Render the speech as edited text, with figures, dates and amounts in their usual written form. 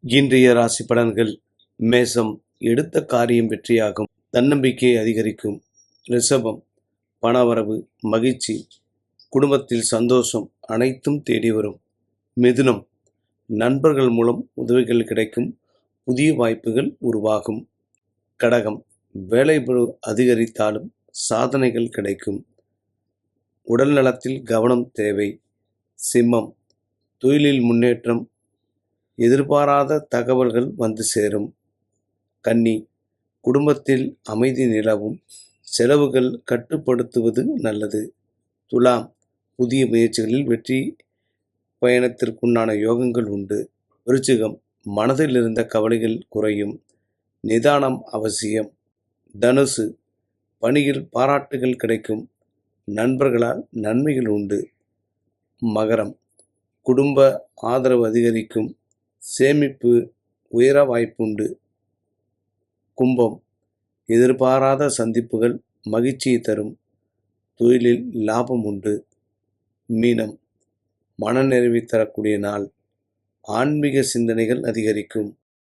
இன்றைய ராசி பலன்கள். மேசம், எடுத்த காரியம் வெற்றியாகும், தன்னம்பிக்கை அதிகரிக்கும். ரிஷபம், பணவரவு, மகிழ்ச்சி, குடும்பத்தில் சந்தோஷம், அனைத்தும் தேடி வரும். மிதுனம், நண்பர்கள் மூலம் உதவிகள் கிடைக்கும், புதிய வாய்ப்புகள் உருவாகும். கடகம், வேலைபளு அதிகரித்தாலும் சாதனைகள் கிடைக்கும், உடல் நலத்தில் கவனம் தேவை. சிம்மம், தொழிலில் முன்னேற்றம், எதிர்பாராத தகவல்கள் வந்து சேரும். கன்னி, குடும்பத்தில் அமைதி நிலவும், செலவுகள் கட்டுப்படுத்துவது நல்லது. துலாம், புதிய முயற்சிகளில் வெற்றி பயணத்திற்குண்டான யோகங்கள் உண்டு. விருச்சிகம், மனதில் இருந்த கவலைகள் குறையும், நிதானம் அவசியம். தனுசு, பணியில் பாராட்டுகள் கிடைக்கும், நண்பர்களால் நன்மைகள் உண்டு. மகரம், குடும்ப ஆதரவு அதிகரிக்கும், சேமிப்பு உயர வாய்ப்புண்டு. கும்பம், எதிர்பாராத சந்திப்புகள் மகிழ்ச்சியை தரும், தொழிலில் லாபம் உண்டு. மீனம், மனநிறைவை தரக்கூடிய நாள், ஆன்மீக சிந்தனைகள் அதிகரிக்கும்.